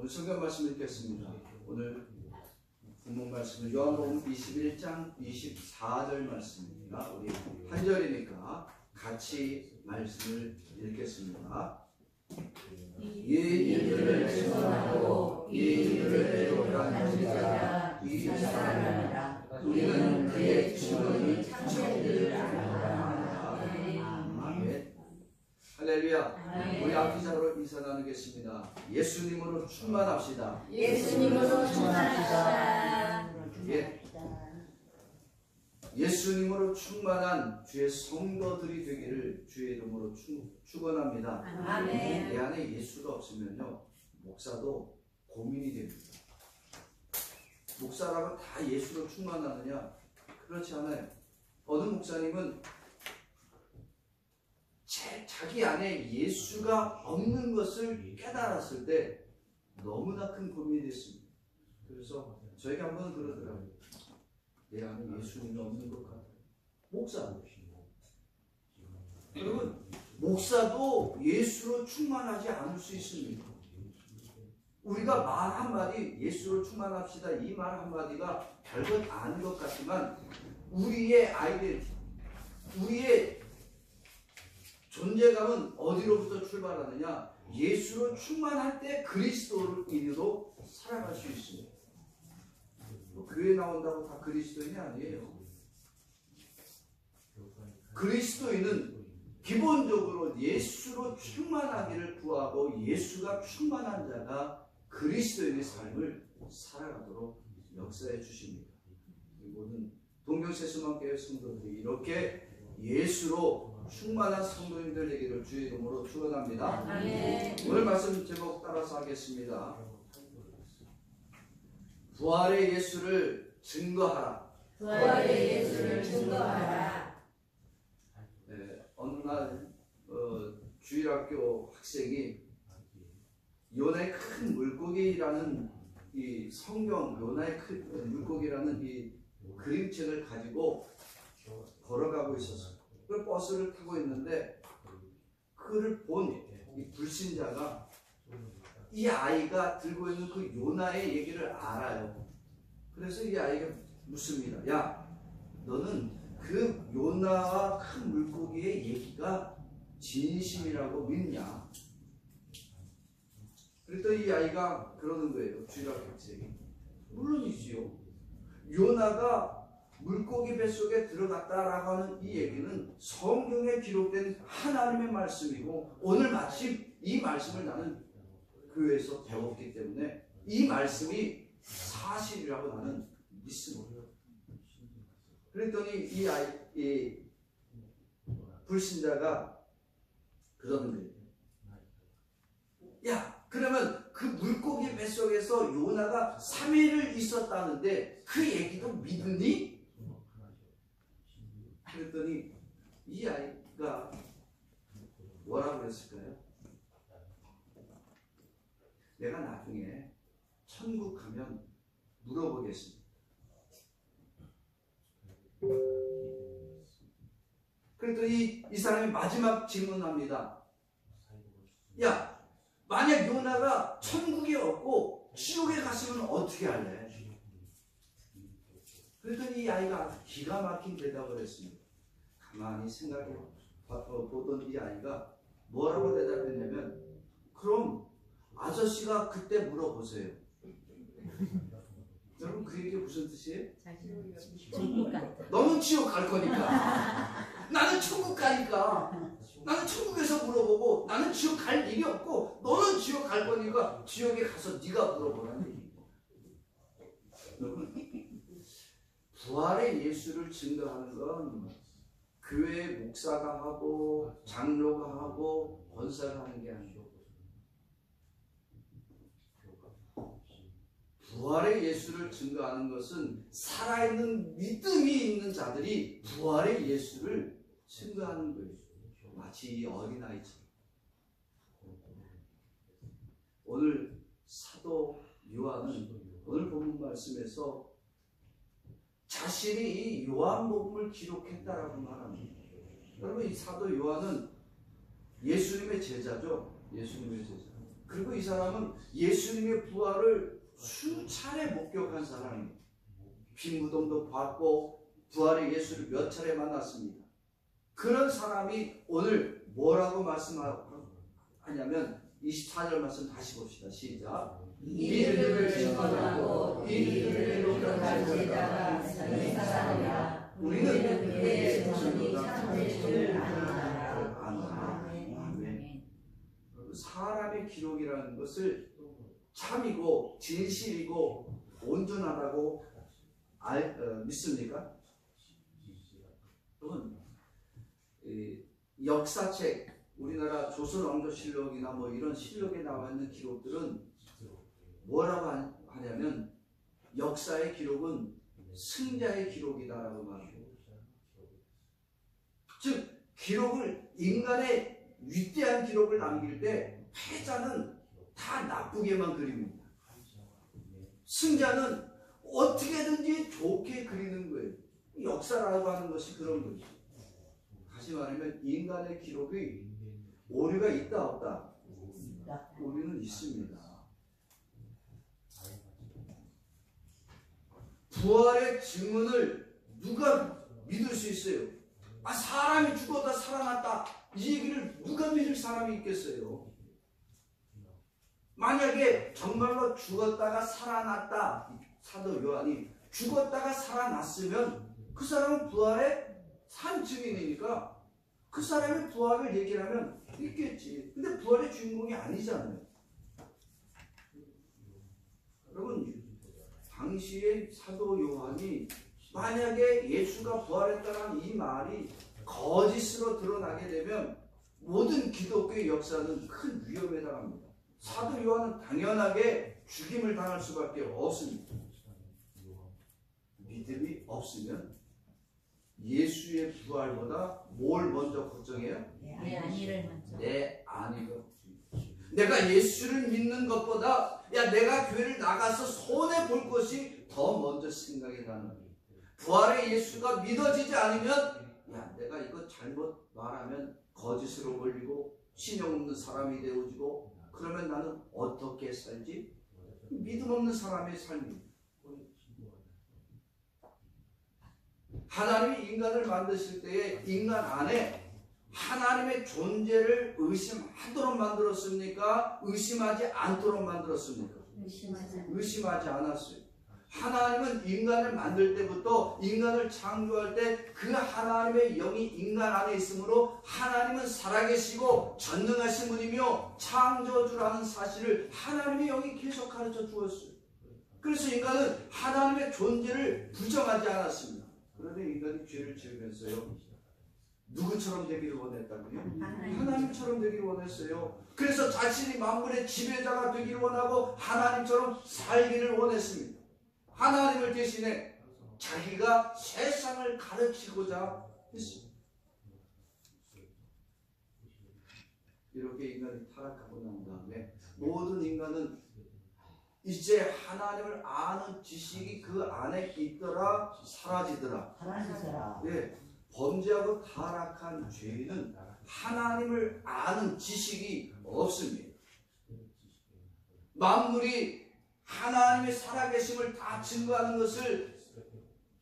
오늘 성경 말씀 읽겠습니다. 오늘 본문 말씀은 요한복음 21장 24절 말씀입니다. 우리 한 절이니까 같이 말씀을 읽겠습니다. 이 일들을 증언하고 이 일들을 기록한 자가 이 사람이라. 우리는 그의 증언이 참되기를 알아라. 아멘. 할렐루야. 우리 앞기사로 인사 나누겠습니다. 예수님으로 충만합시다. 예수님으로 충만합시다. 예. 예수님으로 충만한 주의 성도들이 되기를 주의 이름으로 축원합니다. 아멘. 내 안에 예수가 없으면요, 목사도 고민이 됩니다. 목사라고 다 예수로 충만하느냐? 그렇지 않아요. 어느 목사님은 자기 안에 예수가 없는 것을 깨달았을 때 너무나 큰 고민이 됐습니다. 그래서 저에게 한 번은 그러더라고요. 내 안에 예수님이 없는 것 같아요. 목사. 여러분, 목사도 예수로 충만하지 않을 수 있습니다. 우리가 말 한마디, 예수로 충만합시다, 이 말 한마디가 별것 아닌 것 같지만 우리의 아이덴티티, 우리의 존재감은 어디로부터 출발하느냐? 예수로 충만할 때 그리스도인으로 살아갈 수 있습니다. 교회 나온다고 다 그리스도인이 아니에요. 그리스도인은 기본적으로 예수로 충만하기를 구하고 예수가 충만한 자가 그리스도인의 삶을 살아가도록 역사해 주십니다. 모든 동경세수만교회 성도들이 이렇게 예수로 충만한 성도님들 되기를 주의 이름으로 축원합니다. 오늘 말씀 제목 따라서 하겠습니다. 부활의 예수를 증거하라. 부활의 예수를 증거하라. 네, 어느 날 주일학교 학생이 요나의 큰 물고기라는 이 성경 요나의 큰 물고기라는 이 그림책을 가지고 걸어가고 있었어요. 그 버스를 타고 있는데 그를 본 이 불신자가 이 아이가 들고 있는 그 요나의 얘기를 알아요. 그래서 이 아이가 묻습니다. 야, 너는 그 요나와 큰 물고기의 얘기가 진심이라고 믿냐? 그랬더니 이 아이가 그러는 거예요. 주일학교 학생이. 물론이지요. 요나가 물고기 뱃속에 들어갔다라고 하는 이 얘기는 성경에 기록된 하나님의 말씀이고 오늘 마침 이 말씀을 나는 교회에서 배웠기 때문에 이 말씀이 사실이라고 나는 믿습니다. 그랬더니 이 불신자가 그러는 거예요. 야, 그러면 그 물고기 뱃속에서 요나가 3일을 있었다는데 그 얘기도 믿니? 그랬더니 이 아이가 뭐라고 그랬을까요? 내가 나중에 천국 가면 물어보겠습니다. 그랬더니 이 사람이 마지막 질문합니다. 야, 만약 요나가 천국에 없고 지옥에 갔으면 어떻게 할래? 그랬더니 이 아이가 기가 막힌 대답을 했습니다. 가만히 생각해 보던 이 아이가 뭐라고 대답했냐면, 그럼 아저씨가 그때 물어보세요. 여러분, 그 얘기 무슨 뜻이에요? 너는 지옥 갈 거니까, 나는 천국 가니까, 나는 천국에서 물어보고 나는 지옥 갈 일이 없고 너는 지옥 갈 거니까 지옥에 가서 네가 물어보라는 얘기입니다. 여러분, 부활의 예수를 증거하는 건 교회 목사가 하고 장로가 하고 권사가 하는 게 아니고, 부활의 예수를 증거하는 것은 살아있는 믿음이 있는 자들이 부활의 예수를 증거하는 거예요. 마치 어린아이처럼. 오늘 사도 요한은 오늘 본문 말씀에서 자신이 이 요한복음을 기록했다라고 말합니다. 여러분, 이 사도 요한은 예수님의 제자죠. 예수님의 제자. 그리고 이 사람은 예수님의 부활을 수차례 목격한 사람이에요. 빈 무덤도 봤고 부활의 예수를 몇 차례 만났습니다. 그런 사람이 오늘 뭐라고 말씀하냐면 24절 말씀 다시 봅시다. 시작. 이름을 증거하고 이름을 기록할 제자가 이 사람이라. 우리는 그의 증언이 참될 줄 아노라. 아멘. 사람의 기록이라는 것을 참이고 진실이고 온전하다고 믿습니까? 또는 역사책, 우리나라 조선왕조실록이나 뭐 이런 실록에 나와 있는 기록들은 뭐라고 하냐면 역사의 기록은 승자의 기록이다라고 말합니다. 즉 기록을 인간의 위대한 기록을 남길 때 패자는 다 나쁘게만 그립니다. 승자는 어떻게든지 좋게 그리는 거예요. 역사라고 하는 것이 그런 거죠. 다시 말하면 인간의 기록이 오류가 있다 없다? 오류는 있습니다. 부활의 증언을 누가 믿을 수 있어요? 사람이 죽었다 살아났다 이 얘기를 누가 믿을 사람이 있겠어요? 만약에 정말로 죽었다가 살아났다, 사도 요한이 죽었다가 살아났으면 그 사람은 부활의 산 증인이니까 그 사람의 부활을 얘기를 하면 있겠지. 근데 부활의 주인공이 아니잖아요. 여러분, 당시에 사도 요한이 만약에 예수가 부활했다는 이 말이 거짓으로 드러나게 되면 모든 기독교의 역사는 큰 위험에 해당합니다. 사도 요한은 당연하게 죽임을 당할 수밖에 없습니다. 믿음이 없으면 예수의 부활보다 뭘 먼저 걱정해요? 내 안위를 먼저. 내 안위가. 내가 예수를 믿는 것보다 내가 교회를 나가서 손해 볼 것이 더 먼저 생각이 나는 거예요. 부활의 예수가 믿어지지 않으면 내가 이거 잘못 말하면 거짓으로 걸리고 신용 없는 사람이 되어지고 그러면 나는 어떻게 살지? 믿음 없는 사람의 삶입니다. 하나님이 인간을 만드실 때에 인간 안에 하나님의 존재를 의심하도록 만들었습니까? 의심하지 않도록 만들었습니까? 의심하지 않았어요. 하나님은 인간을 만들 때부터 인간을 창조할 때 그 하나님의 영이 인간 안에 있으므로 하나님은 살아계시고 전능하신 분이며 창조주라는 사실을 하나님의 영이 계속 가르쳐 주었어요. 그래서 인간은 하나님의 존재를 부정하지 않았습니다. 그런데 인간이 죄를 지으면서요, 누구처럼 되기를 원했다고요? 하나님처럼 되기를 원했어요. 그래서 자신이 만물의 지배자가 되기를 원하고 하나님처럼 살기를 원했습니다. 하나님을 대신해 자기가 세상을 가르치고자 했습니다. 이렇게 인간이 타락하고 난 다음에 모든 인간은 이제 하나님을 아는 지식이 그 안에 있더라 사라지더라. 범죄하고 타락한 죄인은 하나님을 아는 지식이 없습니다. 만물이 하나님의 살아계심을 다 증거하는 것을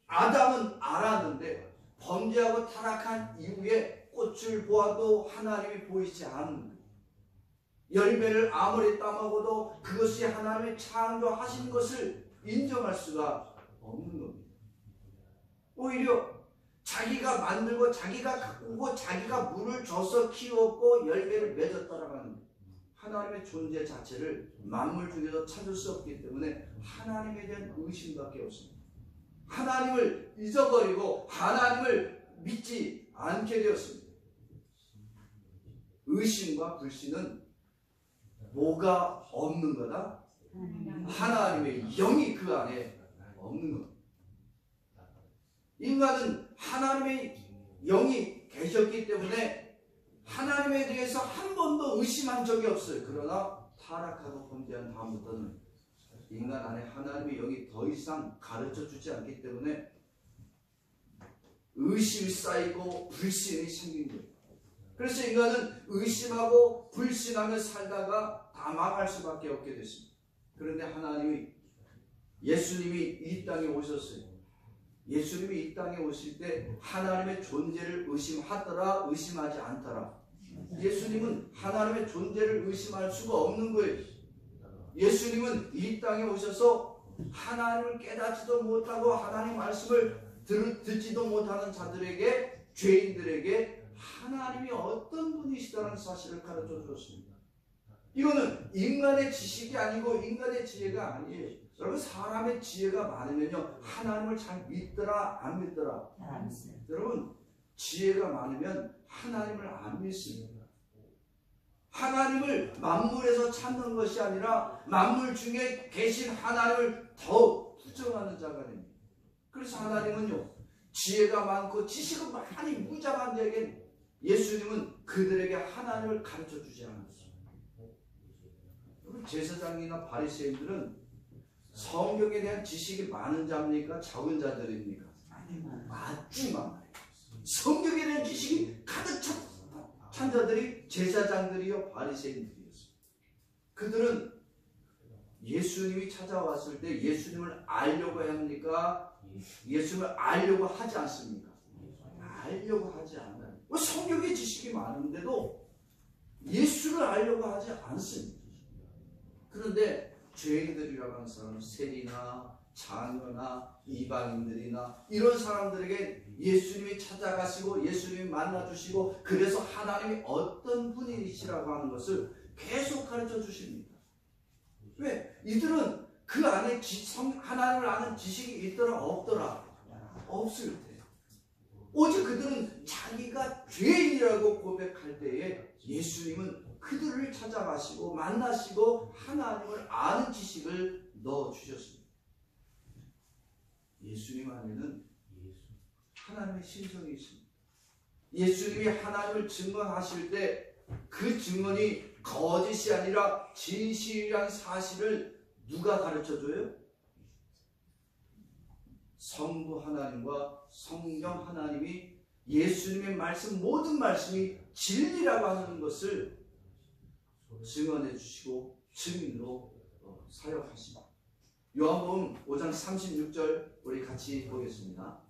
아담은 알았는데 범죄하고 타락한 이후에 꽃을 보아도 하나님이 보이지 않는 거예요. 열매를 아무리 따먹어도 그것이 하나님의 창조하신 것을 인정할 수가 없는 겁니다. 오히려 자기가 만들고 자기가 가꾸고 자기가 물을 줘서 키웠고 열매를 맺었다라고 하는 거예요. 하나님의 존재 자체를 만물 중에서 찾을 수 없기 때문에 하나님에 대한 의심밖에 없습니다. 하나님을 잊어버리고 하나님을 믿지 않게 되었습니다. 의심과 불신은 뭐가 없는 거다? 하나님의 영이 그 안에 없는 겁니다. 인간은 하나님의 영이 계셨기 때문에 하나님에 대해서 한 번도 의심한 적이 없어요. 그러나 타락하고 범죄한 다음부터는 인간 안에 하나님의 영이 더 이상 가르쳐 주지 않기 때문에 의심이 쌓이고 불신이 생긴 거예요. 그래서 인간은 의심하고 불신하며 살다가 다 망할 수밖에 없게 됐습니다. 그런데 하나님이 예수님이 이 땅에 오셨어요. 예수님이 이 땅에 오실 때 하나님의 존재를 의심하더라 의심하지 않더라. 예수님은 하나님의 존재를 의심할 수가 없는 거예요. 예수님은 이 땅에 오셔서 하나님을 깨닫지도 못하고 하나님 말씀을 듣지도 못하는 자들에게, 죄인들에게 하나님이 어떤 분이시다는 사실을 가르쳐 주었습니다. 이거는 인간의 지식이 아니고 인간의 지혜가 아니에요. 여러분, 사람의 지혜가 많으면요 하나님을 잘 믿더라 안 믿더라? 여러분, 지혜가 많으면 하나님을 안 믿습니다. 하나님을 만물에서 찾는 것이 아니라 만물 중에 계신 하나님을 더 부정하는 자가 됩니다. 그래서 하나님은요 지혜가 많고 지식은 많이 무장한 자에게 예수님은 그들에게 하나님을 가르쳐 주지 않았어요. 제사장이나 바리새인들은 성경에 대한 지식이 많은 자입니까? 적은 자들입니까? 아주 많아요. 성경에 대한 지식이 가득 찬 자들이 제사장들이요 바리새인들이었어요. 그들은 예수님이 찾아왔을 때 예수님을 알려고 합니까? 예수님을 알려고 하지 않습니까? 알려고 하지 않아요. 성경에 지식이 많은데도 예수를 알려고 하지 않습니다. 그런데 죄인들이라고 하는 사람은 세리나 장녀나 이방인들이나 이런 사람들에게 예수님이 찾아가시고 예수님이 만나주시고 그래서 하나님이 어떤 분이시라고 하는 것을 계속 가르쳐 주십니다. 왜? 이들은 그 안에 하나님을 아는 지식이 있더라 없더라? 없을 때 오직 그들은 자기가 죄인이라고 고백할 때에 예수님은 그들을 찾아가시고 만나시고 하나님을 아는 지식을 넣어주셨습니다. 예수님 안에는 하나님의 신성이 있습니다. 예수님이 하나님을 증언하실 때 그 증언이 거짓이 아니라 진실이란 사실을 누가 가르쳐줘요? 성부 하나님과 성령 하나님이 예수님의 말씀, 모든 말씀이 진리라고 하는 것을 증언해 주시고 증인으로 사역하십니다. 요한복음 5장 36절 우리 같이 보겠습니다.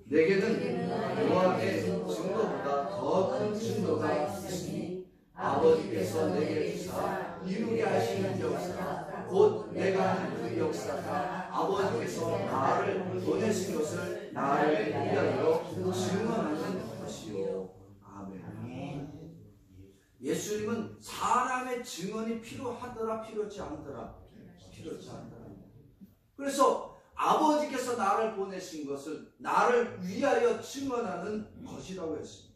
내게는 요한의 증거보다 더 큰 증거가 있으니 아버지께서 내게 주사 이루게 하시는 역사 곧 내가 하는 그 역사가 아버지께서 나를 보내신 것을 나를 위하여 증언하는 것이요. 아멘. 예수님은 사람의 증언이 필요하더라 필요치 않더라? 필요치 않더라. 그래서 아버지께서 나를 보내신 것을 나를 위하여 증언하는 것이라고 했습니다.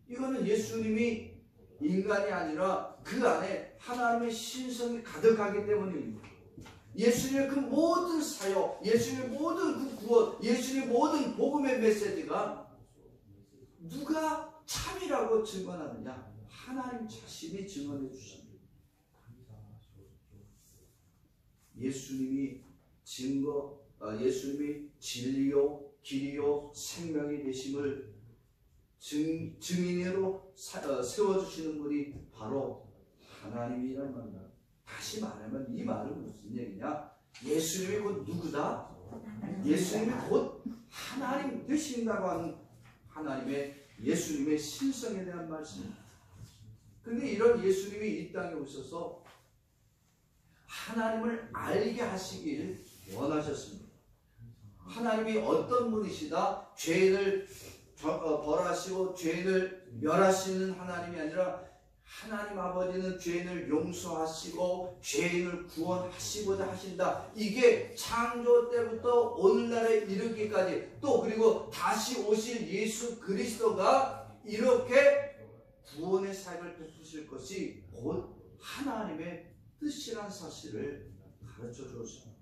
이거는 예수님이 인간이 아니라 그 안에 하나님의 신성이 가득하기 때문입니다. 예수님의 그 모든 사역, 예수님의 모든 그 구원, 예수님의 모든 복음의 메시지가 누가 참이라고 증언하느냐? 하나님 자신이 증언해 주십니다. 예수님이 예수님이 진리요 길이요 생명이 되심을 증인으로 세워주시는 분이 바로 하나님이란 말입니다. 다시 말하면 이 말은 무슨 얘기냐? 예수님이 곧 누구다? 예수님이 곧 하나님 되신다고 하는 하나님의 예수님의 신성에 대한 말씀입니다. 그런데 이런 예수님이 이 땅에 오셔서 하나님을 알게 하시길 원하셨습니다. 하나님이 어떤 분이시다? 죄인을 벌하시고 죄인을 멸하시는 하나님이 아니라 하나님 아버지는 죄인을 용서하시고 죄인을 구원하시고자 하신다. 이게 창조 때부터 오늘날에 이르기까지 또 그리고 다시 오실 예수 그리스도가 이렇게 구원의 사역을 베푸실 것이 곧 하나님의 뜻이란 사실을 가르쳐 주었습니다.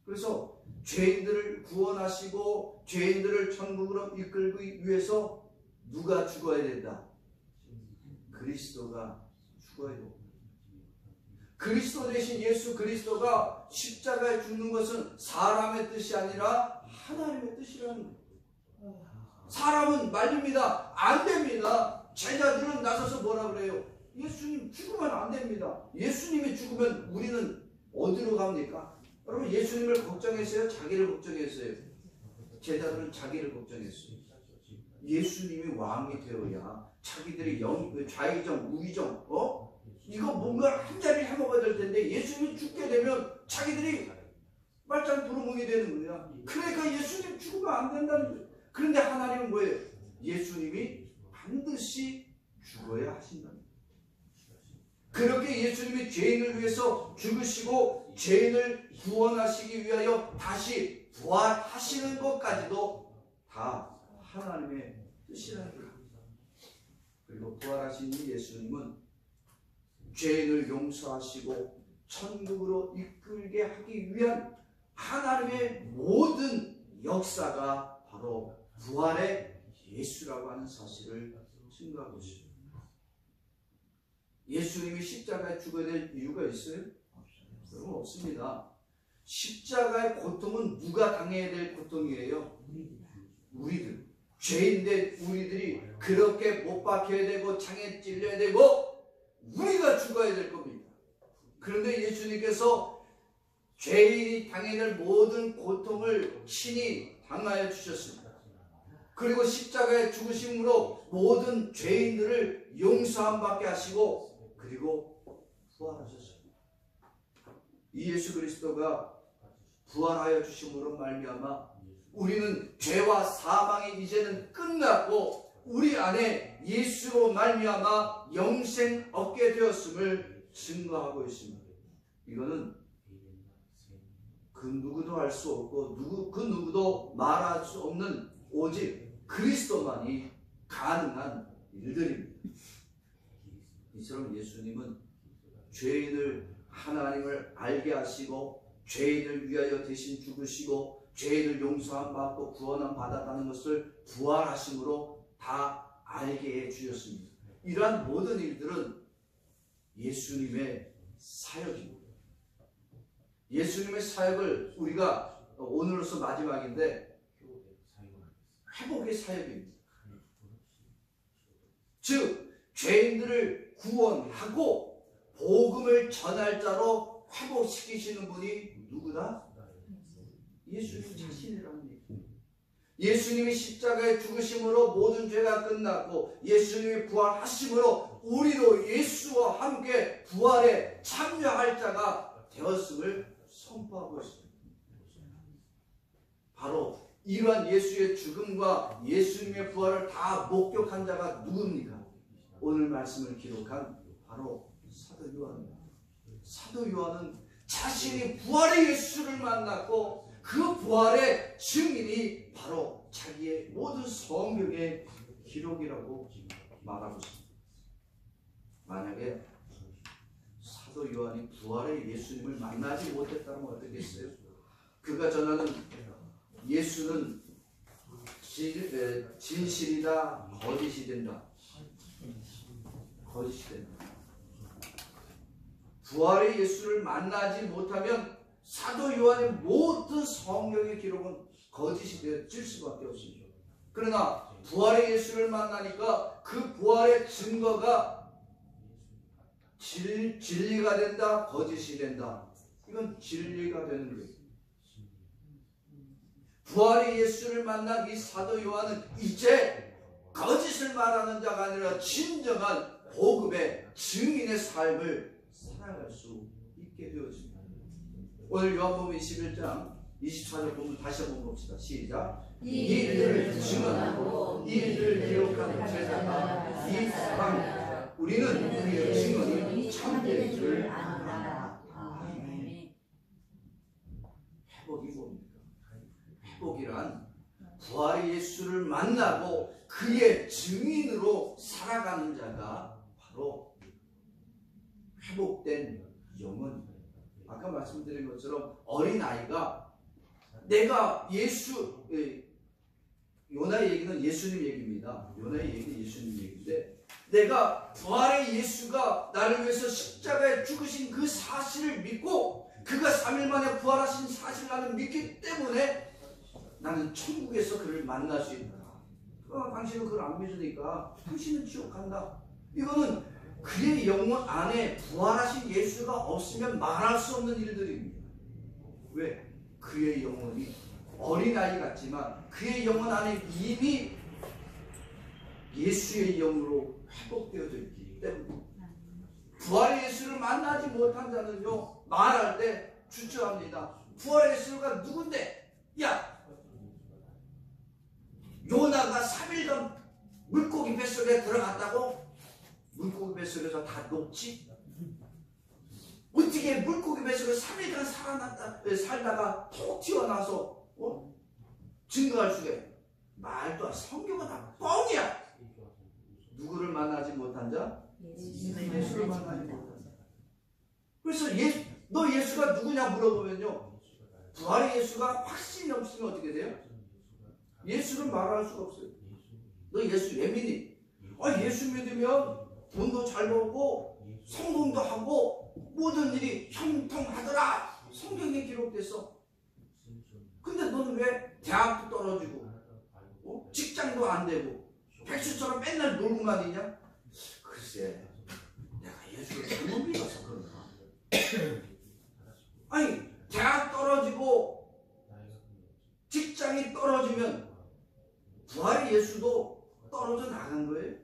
그래서 죄인들을 구원하시고 죄인들을 천국으로 이끌기 위해서 누가 죽어야 된다? 그리스도가 죽어야 된다. 그리스도 대신 예수 그리스도가 십자가에 죽는 것은 사람의 뜻이 아니라 하나님의 뜻이라는 거예요. 사람은 말립니다. 안 됩니다. 제자들은 나서서 뭐라 그래요? 예수님 죽으면 안 됩니다. 겁니다. 예수님이 죽으면 우리는 어디로 갑니까? 여러분, 예수님을 걱정했어요? 자기를 걱정했어요? 제자들은 자기를 걱정했어요. 예수님이 왕이 되어야 자기들이 좌의정, 우의정, 이거 뭔가 한 자리를 해먹어야 될 텐데 예수님이 죽게 되면 자기들이 말짱 도루묵이 되는 거야. 그러니까 예수님 죽으면 안 된다는 거예요. 그런데 하나님은 뭐예요? 예수님이 반드시 죽어야 하신다. 그렇게 예수님이 죄인을 위해서 죽으시고 죄인을 구원하시기 위하여 다시 부활하시는 것까지도 다 하나님의 뜻이라는 거예요. 그리고 부활하신 이 예수님은 죄인을 용서하시고 천국으로 이끌게 하기 위한 하나님의 모든 역사가 바로 부활의 예수라고 하는 사실을 증거하고 있습니다. 예수님이 십자가에 죽어야 될 이유가 있어요? 그런 거 없습니다. 십자가의 고통은 누가 당해야 될 고통이에요? 우리들. 죄인데 우리들이 그렇게 못 박혀야 되고 창에 찔려야 되고 우리가 죽어야 될 겁니다. 그런데 예수님께서 죄인이 당해야 될 모든 고통을 친히 당하여 주셨습니다. 그리고 십자가의 죽으심으로 모든 죄인들을 용서함 받게 하시고 그리고 부활하셨습니다. 이 예수 그리스도가 부활하여 주심으로 말미암아 우리는 죄와 사망이 이제는 끝났고 우리 안에 예수로 말미암아 영생 얻게 되었음을 증거하고 있습니다. 이거는 그 누구도 할 수 없고 그 누구도 말할 수 없는 오직 그리스도만이 가능한 일들입니다. 이처럼 예수님은 죄인을 하나님을 알게 하시고 죄인을 위하여 대신 죽으시고 죄인을 용서함 받고 구원함 받았다는 것을 부활하심으로 다 알게 해 주셨습니다. 이러한 모든 일들은 예수님의 사역입니다. 예수님의 사역을 우리가 오늘로서 마지막인데 회복의 사역입니다. 즉 죄인들을 구원하고 복음을 전할 자로 회복시키시는 분이 누구다? 예수님 자신이라는 얘기입니다. 예수님이 십자가에 죽으심으로 모든 죄가 끝났고 예수님이 부활하심으로 우리도 예수와 함께 부활에 참여할 자가 되었음을 선포하고 있습니다. 바로 이러한 예수의 죽음과 예수님의 부활을 다 목격한 자가 누굽니까? 오늘 말씀을 기록한 바로 사도 요한입니다. 사도 요한은 자신이 부활의 예수를 만났고 그 부활의 증인이 바로 자기의 모든 성경의 기록이라고 말하고 있습니다. 만약에 사도 요한이 부활의 예수님을 만나지 못했다면 어떻겠어요? 그가 전하는 예수는 진실이다, 거짓이 된다. 거짓이 된다. 부활의 예수를 만나지 못하면 사도 요한의 모든 성경의 기록은 거짓이 되어질 수밖에 없습니다. 그러나 부활의 예수를 만나니까 그 부활의 증거가 진리가 된다, 거짓이 된다. 이건 진리가 되는 거예요. 부활의 예수를 만난 이 사도 요한은 이제 거짓을 말하는 자가 아니라 진정한 복음의 증인의 삶을 살아갈 수 있게 되어집니다. 오늘 요한복음 21장 24절 보면 다시 한번 봅시다. 시작. 이 일들을 증언하고 이 일들을 기록하는 제자가 이 사람이다. 우리는 그의 증언이 참된 줄 안다. 아멘. 회복이 뭡니까? 회복이란 부활의 예수를 만나고 그의 증인으로 살아가는 자가 바로 회복된 영혼입니다. 아까 말씀드린 것처럼 어린아이가 내가 요나의 얘기는 예수님 얘기입니다. 요나의 얘기는 예수님 얘기인데 내가 부활의 예수가 나를 위해서 십자가에 죽으신 그 사실을 믿고 그가 3일 만에 부활하신 사실을 나는 믿기 때문에 나는 천국에서 그를 만날 수 있다. 당신은 그걸 안 믿으니까 당신은 지옥 간다. 이거는 그의 영혼 안에 부활하신 예수가 없으면 말할 수 없는 일들입니다. 왜? 그의 영혼이 어린아이 같지만 그의 영혼 안에 이미 예수의 영으로 회복되어져 있기 때문에 부활의 예수를 만나지 못한 자는요 말할 때 주저합니다. 부활의 예수가 누군데? 야! 요나가 3일간 물고기 뱃속에 들어갔다고? 물고기 뱃속에서 다 녹지? 어떻게 물고기 뱃속에 3일간 살다가 톡 튀어나와서 증거할 수가 있어? 말도 안 돼. 성경은 다 뻥이야. 누구를 만나지 못한 자? 예수를 만나지 못한 자. 그래서 너 예수가 누구냐 물어보면요 부활의 예수가 확신이 없으면 어떻게 돼요? 예수를 말할 수가 없어요. 너 예수 왜 믿니? 예수 믿으면 돈도 잘 벌고 성공도 하고 모든 일이 형통하더라. 성경에 기록됐어. 근데 너는 왜 대학도 떨어지고 직장도 안 되고 백수처럼 맨날 놀고만 있냐? 글쎄 내가 예수를 잘못 믿어서 그런가? 아니 대학 떨어지고 직장이 떨어지면 부활의 예수도 떨어져 나간 거예요.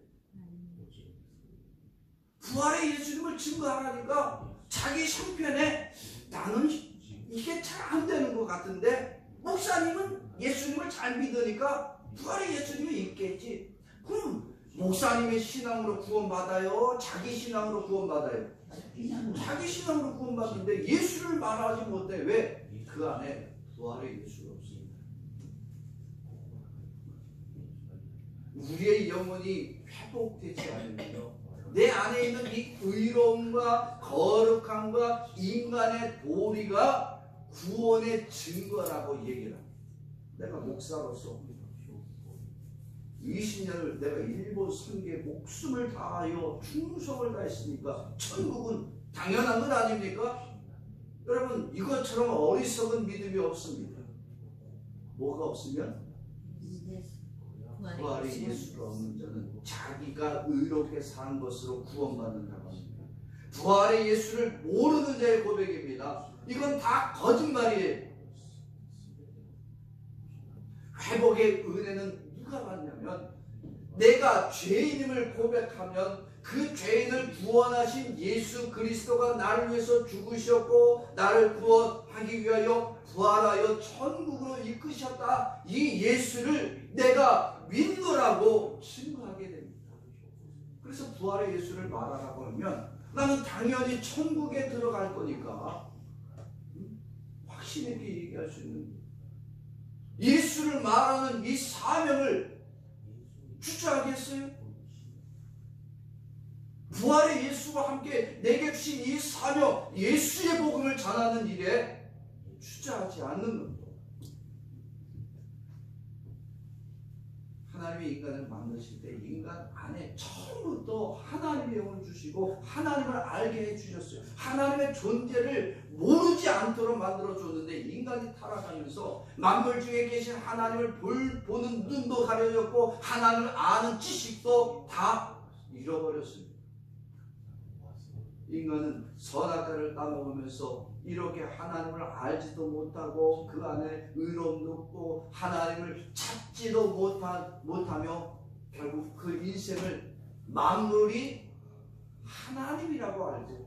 부활의 예수님을 증거하라니까 자기 형편에 나는 이게 잘 안 되는 것 같은데 목사님은 예수님을 잘 믿으니까 부활의 예수님이 있겠지. 그럼 목사님의 신앙으로 구원받아요? 자기 신앙으로 구원받아요? 자기 신앙으로 구원받는데 예수를 말하지 못해. 왜? 그 안에 부활의 예수가 없습니다. 우리의 영혼이 회복되지 않으면요 내 안에 있는 이 의로움과 거룩함과 인간의 도리가 구원의 증거라고 얘기를 합니다. 내가 목사로서 20년을 내가 일본 선교에 목숨을 다하여 충성을 다했으니까 천국은 당연한 것 아닙니까? 여러분 이것처럼 어리석은 믿음이 없습니다. 뭐가 없으면? 부활의 예수가 없는 자는 자기가 의롭게 산 것으로 구원받는다고 합니다. 부활의 예수를 모르는 자의 고백입니다. 이건 다 거짓말이에요. 회복의 은혜는 누가 받냐면 내가 죄인임을 고백하면 그 죄인을 구원하신 예수 그리스도가 나를 위해서 죽으셨고 나를 구원하기 위하여 부활하여 천국으로 이끄셨다. 이 예수를 내가 믿노라고 증거하게 됩니다. 그래서 부활의 예수를 말하라고 하면 나는 당연히 천국에 들어갈 거니까 확신 있게 얘기할 수 있는 거예요. 예수를 말하는 이 사명을 주저하겠어요? 부활의 예수와 함께 내게 주신 이 사명, 예수의 복음을 전하는 일에 주저하지 않는 겁니다. 하나님이 인간을 만드실 때 인간 안에 처음부터 하나님의 영을 주시고 하나님을 알게 해주셨어요. 하나님의 존재를 모르지 않도록 만들어줬는데 인간이 타락하면서 만물 중에 계신 하나님을 보는 눈도 가려졌고 하나님을 아는 지식도 다 잃어버렸습니다. 인간은 선악과를 따먹으면서 이렇게 하나님을 알지도 못하고 그 안에 의로움도 없고 하나님을 찾지도 못하며 결국 그 인생을 만물이 하나님이라고 알고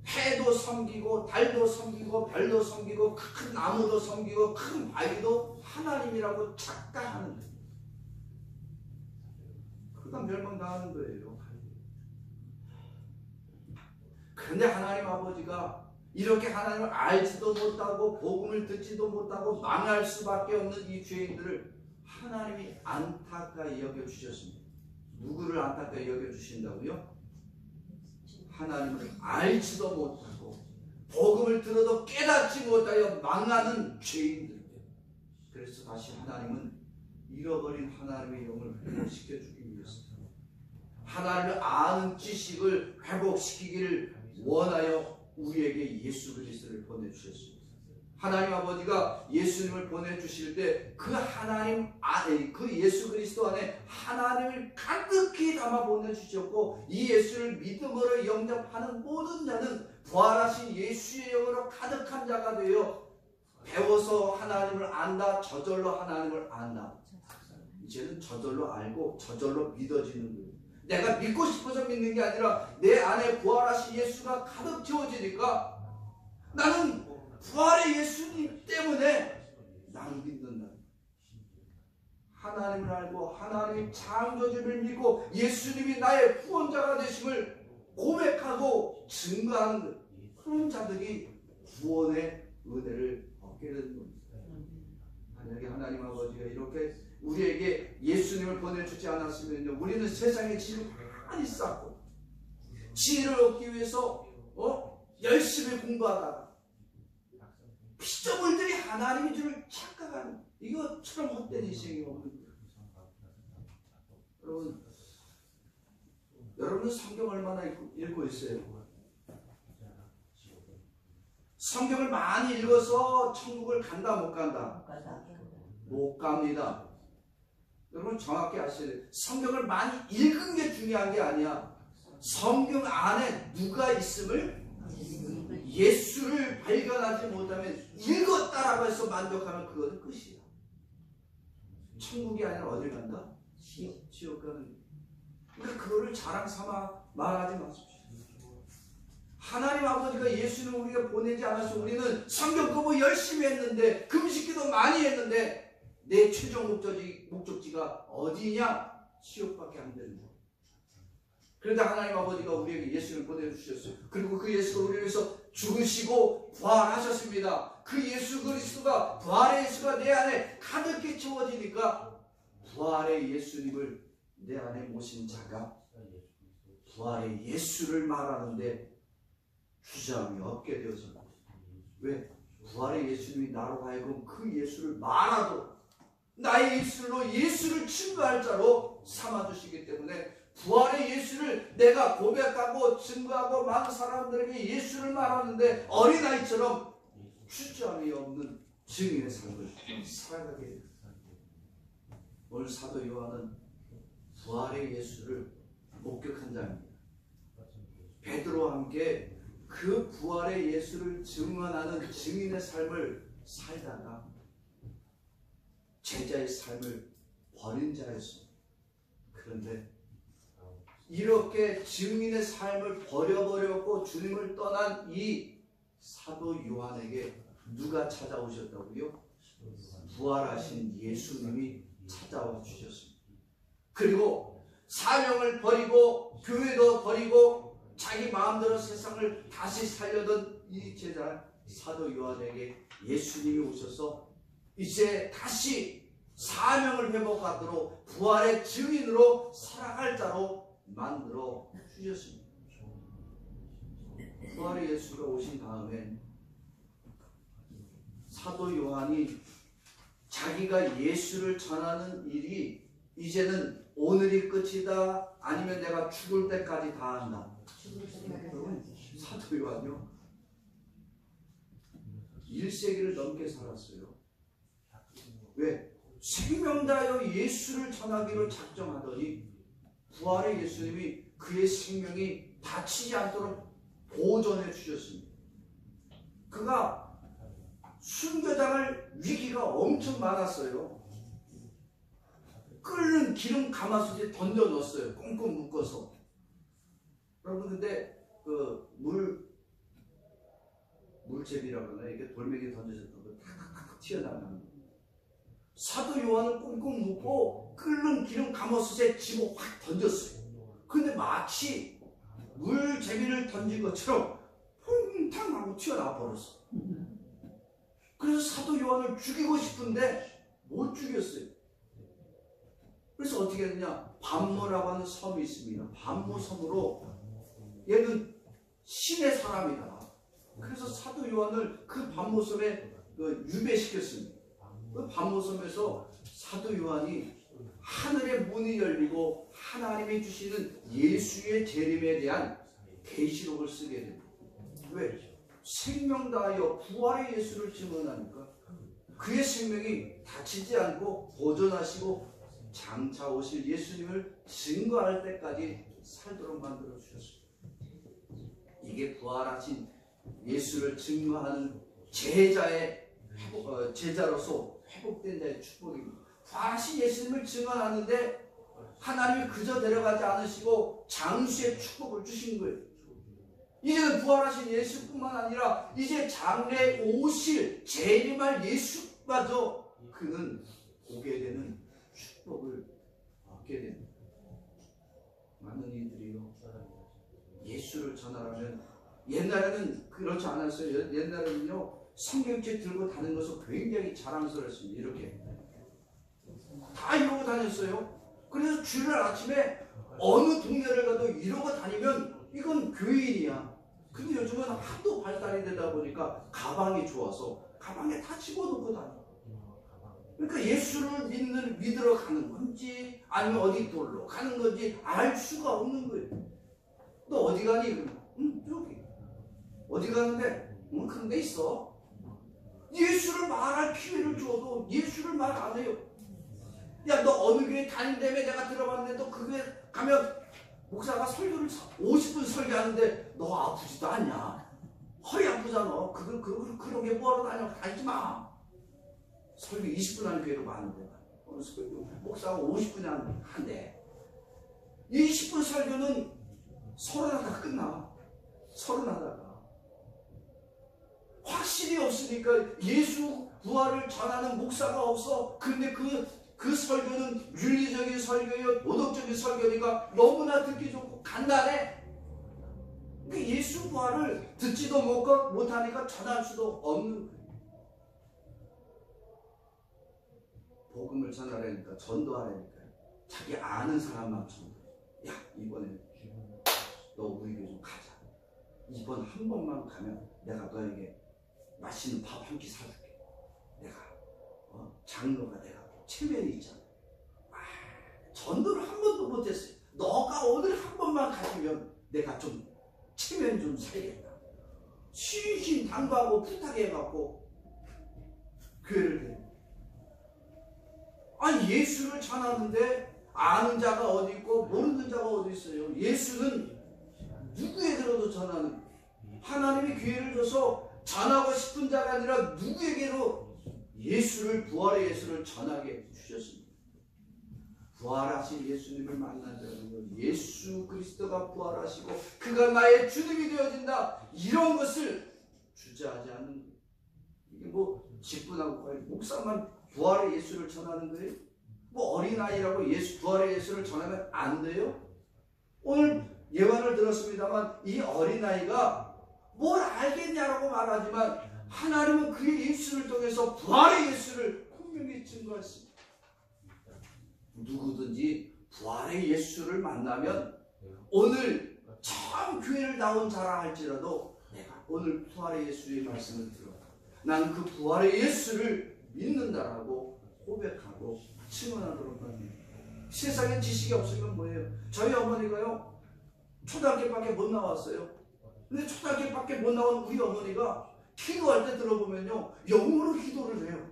해도 섬기고 달도 섬기고 별도 섬기고 큰 나무도 섬기고 큰 바위도 하나님이라고 착각하는 거예요. 그러다 멸망당하는 거예요. 그런데 하나님 아버지가 이렇게 하나님을 알지도 못하고 복음을 듣지도 못하고 망할 수밖에 없는 이 죄인들을 하나님이 안타까이 여겨주셨습니다. 누구를 안타까이 여겨주신다고요? 하나님을 알지도 못하고 복음을 들어도 깨닫지 못하여 망하는 죄인들. 그래서 다시 하나님은 잃어버린 하나님의 영을 회복시켜주기 위해서 하나님을 아는 지식을 회복시키기를 원하여 우리에게 예수 그리스도를 보내주셨습니다. 하나님 아버지가 예수님을 보내주실 때 그 하나님 안에, 그 예수 그리스도 안에 하나님을 가득히 담아 보내주셨고, 이 예수를 믿음으로 영접하는 모든 자는 부활하신 예수의 영으로 가득한 자가 되어 배워서 하나님을 안다, 저절로 하나님을 안다. 이제는 저절로 알고 저절로 믿어지는 거예요. 내가 믿고 싶어서 믿는 게 아니라 내 안에 부활하신 예수가 가득 채워지니까 나는 부활의 예수님 때문에 나를 믿는다. 하나님을 알고 하나님의 창조주를 믿고 예수님이 나의 구원자가 되심을 고백하고 증거하는 그런 자들이 구원의 은혜를 얻게 되는 겁니다. 만약에 하나님 아버지가 이렇게 우리에게 예수님을 보내주지 않았으면 우리는 세상의 지혜를 많이 쌓고 지혜를 얻기 위해서 열심히 공부하다가 피조물들이 하나님인 줄 착각하는 이것처럼 헛된 인생이 없는 거예요. 여러분은 성경 얼마나 읽고 있어요? 성경을 많이 읽어서 천국을 간다 못 간다? 못 갑니다. 여러분 정확히 아셔야 돼요. 성경을 많이 읽은 게 중요한 게 아니야. 성경 안에 누가 있음을 예수를 발견하지 못하면 읽었다라고 해서 만족하면 그것은 끝이야. 천국이 아니라 어딜 간다? 지옥 가는 거야. 그러니까 그거를 자랑 삼아 말하지 마십시오. 하나님 아버지가 예수는 우리가 보내지 않아서 우리는 성경 공부 열심히 했는데 금식기도 많이 했는데 내 최종 목적지가 어디냐? 지옥밖에 안 되는 거야. 그러다 하나님 아버지가 우리에게 예수를 보내주셨어요. 그리고 그 예수가 우리를 위해서 죽으시고 부활하셨습니다. 그 예수 그리스도가 부활의 예수가 내 안에 가득히 채워지니까 부활의 예수님을 내 안에 모신 자가 부활의 예수를 말하는데 주저함이 없게 되어서 왜? 부활의 예수님이 나로 하여금 그 예수를 말하도 나의 입술로 예수를 증거할 자로 삼아주시기 때문에 부활의 예수를 내가 고백하고 증거하고 많은 사람들에게 예수를 말하는데 어린아이처럼 주저함이 없는 증인의 삶을 살아가게 됩니다. 오늘 사도 요한은 부활의 예수를 목격한 자입니다. 베드로와 함께 그 부활의 예수를 증언하는 증인의 삶을 살다가 제자의 삶을 버린 자였습니다. 그런데 이렇게 증인의 삶을 버려버렸고 주님을 떠난 이 사도 요한에게 누가 찾아오셨다고요? 부활하신 예수님이 찾아와 주셨습니다. 그리고 사명을 버리고 교회도 버리고 자기 마음대로 세상을 다시 살려던 이 제자 사도 요한에게 예수님이 오셔서 이제 다시 사명을 회복하도록 부활의 증인으로 살아갈 자로 만들어 주셨습니다. 부활의 예수가 오신 다음에 사도 요한이 자기가 예수를 전하는 일이 이제는 오늘이 끝이다 아니면 내가 죽을 때까지 다 한다. 사도 요한이요 1세기를 넘게 살았어요. 왜? 생명다하여 예수를 전하기로 작정하더니 부활의 예수님이 그의 생명이 다치지 않도록 보존해 주셨습니다. 그가 순교당할 위기가 엄청 많았어요. 끓는 기름 가마솥에 던져 넣었어요. 꽁꽁 묶어서. 여러분 근데 그 물제비라고 하나 이게 돌멩이 던져졌던 거 탁탁탁 튀어나가는 거. 사도 요한은 꽁꽁 묶고 끓는 기름 가마솥에 집어 확 던졌어요. 근데 마치 물제비를 던진 것처럼 퐁탕 하고 튀어나와 버렸어. 그래서 사도 요한을 죽이고 싶은데 못 죽였어요. 그래서 어떻게 했느냐? 반모라고 하는 섬이 있습니다. 반모 섬으로 얘는 신의 사람이다. 그래서 사도 요한을 그 반모 섬에 유배시켰습니다. 그 반모 섬에서 사도 요한이 하늘의 문이 열리고 하나님이 주시는 예수의 재림에 대한 계시록을 쓰게 됩니다. 왜? 생명 다하여 부활의 예수를 증언하니까 그의 생명이 다치지 않고 보존하시고 장차 오실 예수님을 증거할 때까지 살도록 만들어 주셨습니다. 이게 부활하신 예수를 증거하는 제자로서 회복된 자의 축복입니다. 부활하신 예수님을 증언하는데 하나님이 그저 데려가지 않으시고 장수의 축복을 주신 거예요. 이제는 부활하신 예수뿐만 아니라 이제 장래에 오실 재림할 예수마저 그는 보게 되는 축복을 얻게 됩니다. 많은 이들이요, 예수를 전하라면, 옛날에는 그렇지 않았어요. 옛날에는요, 성경책 들고 다니는 것을 굉장히 자랑스러웠습니다. 이렇게 다 이러고 다녔어요. 그래서 주일날 아침에 어느 동네를 가도 이러고 다니면 이건 교인이야. 근데 요즘은 하도 발달이 되다 보니까 가방이 좋아서 가방에 다 집어넣고 다녀. 그러니까 예수를 믿으러 가는 건지 아니면 어디 놀러 가는 건지 알 수가 없는 거예요. 너 어디 가니? 응, 저기. 어디 가는데? 응, 그런 데 있어. 예수를 말할 기회를 줘도 예수를 말 안 해요. 야, 너 어느 교회 다닌다며 내가 들어봤는데 너 그 교회 가면 목사가 설교를 50분 설교하는데 너 아프지도 않냐? 허리 아프잖아. 그런 게 뭐하러 다니지 마. 설교 20분 하는 교회도 많은데 목사가 50분이 한대. 20분 설교는 서른하다가 끝나. 서른하다가 확실히 없으니까 예수 부활을 전하는 목사가 없어. 근데 그 설교는 윤리적인 설교예요, 도덕적인 설교니까 너무나 듣기 좋고 간단해. 그러니까 예수 부활을 듣지도 못하니까 전할 수도 없는 거예요. 복음을 전하라니까, 전도하라니까 자기 아는 사람만 전도해. 야, 이번에 너 우리 교회 좀 가자. 이번 한 번만 가면 내가 너에게 맛있는 밥 한 끼 사줄게. 내가 장로가 내가 체면이 있잖아. 전도를 한 번도 못했어요. 너가 오늘 한 번만 가주면 내가 좀 체면 좀 살겠다. 신신 당부하고 부탁해갖고 교회를 해. 아니, 예수를 전하는데 아는 자가 어디 있고 모르는 자가 어디 있어요. 예수는 누구에 들어도 전하는, 하나님이 기회를 줘서 전하고 싶은 자가 아니라 누구에게로 예수를, 부활의 예수를 전하게 주셨습니다. 부활하신 예수님을 만난다는 것, 예수 그리스도가 부활하시고 그가 나의 주님이 되어진다, 이런 것을 주저하지 않는 거예요. 이게 뭐 직분하고 목사만 부활의 예수를 전하는 거예요? 뭐 어린아이라고 부활의 예수를 전하면 안 돼요? 오늘 예언을 들었습니다만 이 어린아이가 뭘 알겠냐라고 말하지만 하나님은 그의 예수를 통해서 부활의 예수를 분명히 증거했습니다. 누구든지 부활의 예수를 만나면 오늘 처음 교회를 나온 자라 할지라도 내가 오늘 부활의 예수의 말씀을 들어 난 그 부활의 예수를 믿는다라고 고백하고 증언하도록 합니다. 세상에 지식이 없으면 뭐예요? 저희 어머니가요, 초등학교밖에 못 나왔어요. 근데 초등학교밖에 못 나온 우리 어머니가 기도할 때 들어보면요, 영어로 기도를 해요.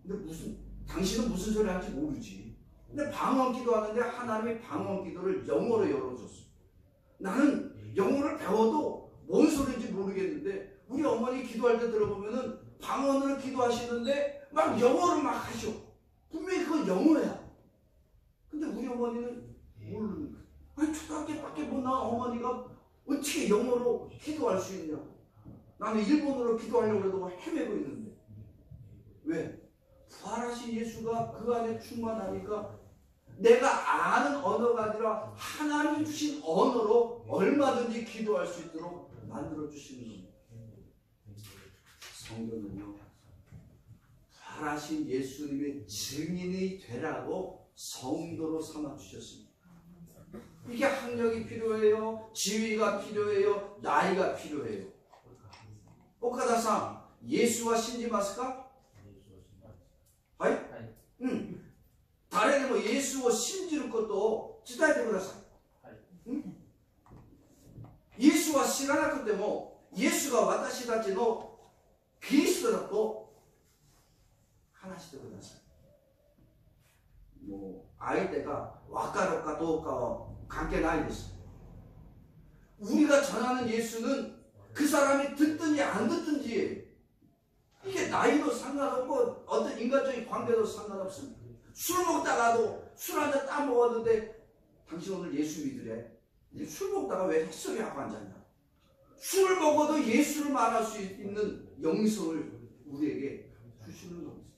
근데 당신은 무슨 소리 하는지 모르지. 근데 방언 기도하는데 하나님이 방언 기도를 영어로 열어줬어. 나는 영어를 배워도 뭔 소리인지 모르겠는데 우리 어머니 기도할 때 들어보면은 방언으로 기도하시는데 막 영어를 막 하셔. 분명히 그건 영어야. 근데 우리 어머니는 모르는 거야. 아니, 초등학교밖에 못 나온 어머니가 어떻게 영어로 기도할 수 있냐. 나는 일본어로 기도하려고 해도 헤매고 있는데. 왜? 부활하신 예수가 그 안에 충만하니까 내가 아는 언어가 아니라 하나님이 주신 언어로 얼마든지 기도할 수 있도록 만들어 주시는 겁니다. 성경은요, 부활하신 예수님의 증인이 되라고 성도로 삼아 주셨습니다. 이게 학력이 필요해요, 지위가 필요해요, 나이가 필요해요. 오카다さん, 예수와 신지마스까?はい? 응. 誰でもイエスを信じることを伝えてください。イエスは知らなくても 예수가私たちのキリストだと話してください。もう相手が分かるかどうかは関係ないです。 우리가 전하는 예수는 그 사람이 듣든지 안 듣든지 이게 나이도 상관없고 어떤 인간적인 관계도 상관없습니다. 술 먹다가도 술 한 잔 딱 먹었는데 당신 오늘 예수 믿으래? 술 먹다가 왜 햇소리 하고 앉았냐? 술을 먹어도 예수를 말할 수 있는 영성을 우리에게 주시는 겁니다.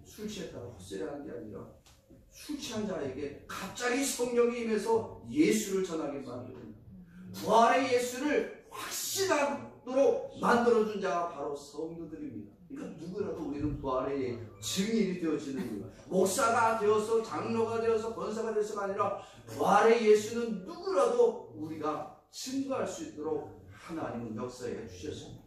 술 취했다가 헛소리 하는 게 아니라 술 취한 자에게 갑자기 성령이 임해서 예수를 전하게 만듭니다. 부활의 예수를 확신하도록 만들어준 자가 바로 성도들입니다. 그러니까 누구라도 우리는 부활의 증인이 되어지는 거예요. 목사가 되어서 장로가 되어서 권사가 되어서가 아니라 부활의 예수는 누구라도 우리가 증거할 수 있도록 하나님은 역사해 주셨습니다.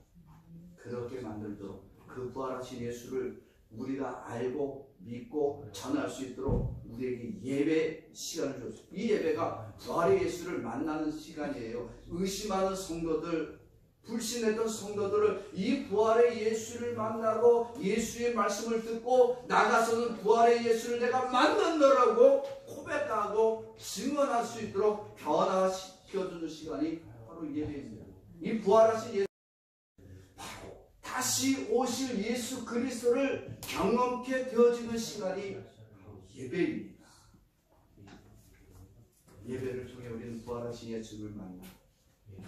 그렇게 만들도록 그 부활하신 예수를 우리가 알고 믿고 전할 수 있도록 우리에게 예배 시간을 줬습니다. 이 예배가 부활의 예수를 만나는 시간이에요. 의심하는 성도들, 불신했던 성도들을 이 부활의 예수를 만나고 예수의 말씀을 듣고 나가서는 부활의 예수를 내가 만났노라고 고백하고 증언할 수 있도록 변화시켜주는 시간이 바로 예배입니다. 이 부활하신 예수, 바로 다시 오실 예수 그리스도를 경험케 되어지는 시간이 예배입니다. 예배를 통해 우리는 부활하신 예수를 만나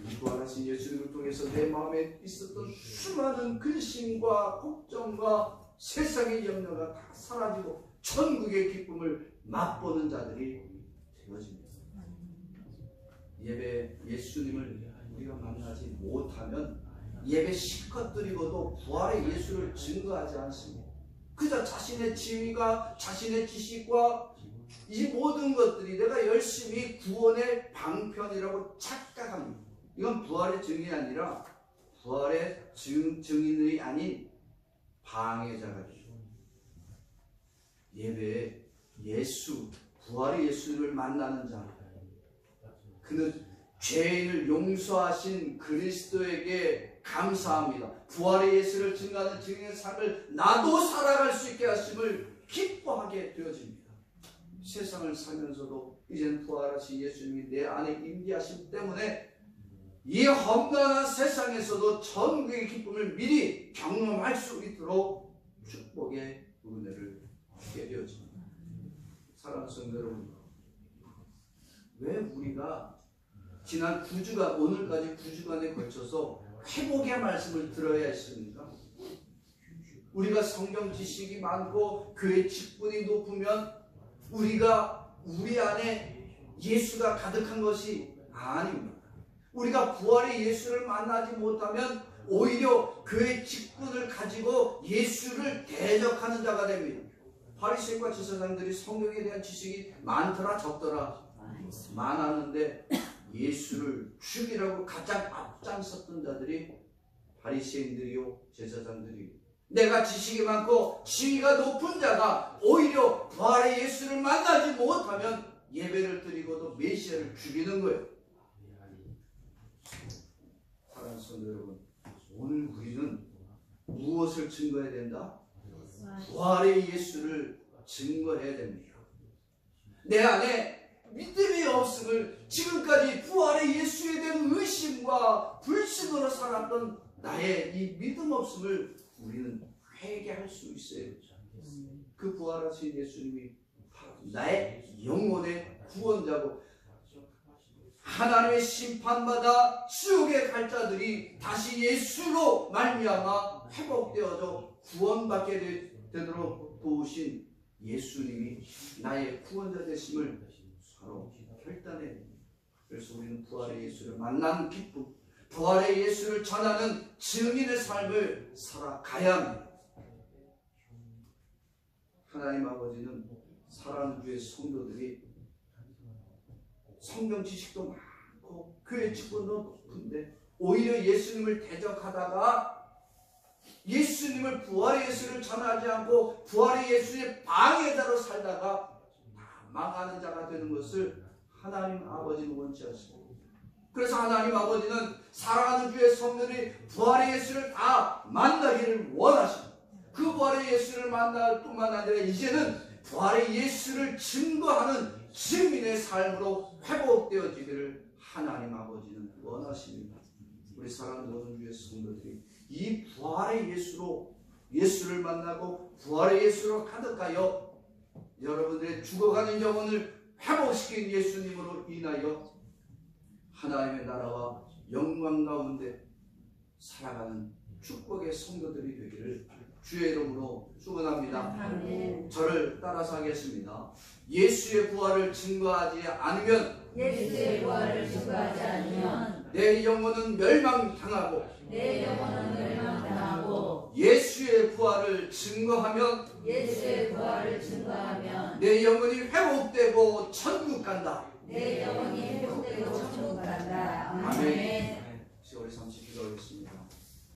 이 부활하신 예수를 통해서 내 마음에 있었던 수많은 근심과 걱정과 세상의 염려가 다 사라지고 천국의 기쁨을 맛보는 자들이 되어집니다. 예배 예수님을 우리가 만나지 못하면 예배 실컷 드리고도 부활의 예수를 증거하지 않습니다. 그저 자신의 지위가 자신의 지식과 이 모든 것들이 내가 열심히 구원의 방편이라고 착각합니다. 이건 부활의 증인이 아니라 부활의 증인이 아닌 방해자가 되죠. 예배에 예수, 부활의 예수를 만나는 자, 그는 죄인을 용서하신 그리스도에게 감사합니다. 부활의 예수를 증거하는 증인의 삶을 나도 살아갈 수 있게 하심을 기뻐하게 되어집니다. 세상을 살면서도 이제는 부활하신 예수님이 내 안에 임재하심 때문에 이 험난한 세상에서도 천국의 기쁨을 미리 경험할 수 있도록 축복의 은혜를 받게 되어집니다. 사랑하는 성도 여러분, 왜 우리가 지난 9주간, 오늘까지 9주간에 걸쳐서 회복의 말씀을 들어야 했습니까? 우리가 성경 지식이 많고 교회 직분이 높으면 우리가 우리 안에 예수가 가득한 것이 아닙니다. 우리가 부활의 예수를 만나지 못하면 오히려 교회 직분을 가지고 예수를 대적하는 자가 됩니다. 바리새인과 제사장들이 성경에 대한 지식이 많더라 적더라 많았는데 예수를 죽이라고 가장 앞장섰던 자들이 바리새인들이요 제사장들이요. 내가 지식이 많고 지위가 높은 자가 오히려 부활의 예수를 만나지 못하면 예배를 드리고도 메시아를 죽이는 거예요. 사랑하는 성도 여러분, 오늘 우리는 무엇을 증거해야 된다? 부활의 예수를 증거해야 됩니다. 내 안에 믿음이 없음을 지금까지 부활의 예수에 대한 의심과 불신으로 살았던 나의 이 믿음 없음을 우리는 회개할 수 있어요. 그 부활하신 예수님이 나의 영혼의 구원자고 하나님의 심판마다 지옥에 갈 자들이 다시 예수로 말미암아 회복되어져 구원받게 되도록 도우신 예수님이 나의 구원자 되심을 바로 결단해야 됩니다. 그래서 우리는 부활의 예수를 만난 기쁨, 부활의 예수를 전하는 증인의 삶을 살아가야 합니다. 하나님 아버지는 사랑하는 주의 성도들이 성경 지식도 많고 교회 직분도 높은데 오히려 예수님을 대적하다가 예수님을 부활의 예수를 전하지 않고 부활의 예수의 방해자로 살다가 망하는 자가 되는 것을 하나님 아버지는 원치 않습니다. 그래서 하나님 아버지는 사랑하는 주의 성도들이 부활의 예수를 다 만나기를 원하십니다. 그 부활의 예수를 만날 뿐만 아니라 이제는 부활의 예수를 증거하는 증인의 삶으로 회복되어지기를 하나님 아버지는 원하십니다. 우리 사랑하는 모든 주의 성도들이 이 부활의 예수를 만나고 부활의 예수로 가득하여 여러분들의 죽어가는 영혼을 회복시킨 예수님으로 인하여 하나님의 나라와 영광 가운데 살아가는 축복의 성도들이 되기를 주의 이름으로 축원합니다. 아멘. 저를 따라서 하겠습니다. 예수의 부활을 증거하지 않으면 예수의 부활을 증거하지 않으면 내 영혼은 멸망당하고 내 영혼은 멸망당하고 예수의 부활을 증거하면 예수의 부활을 증거하면 내 영혼이 회복되고 천국 간다. 내 영혼이 회복되고 천국 간다. 아멘. 우리 잠시 기도하겠습니다.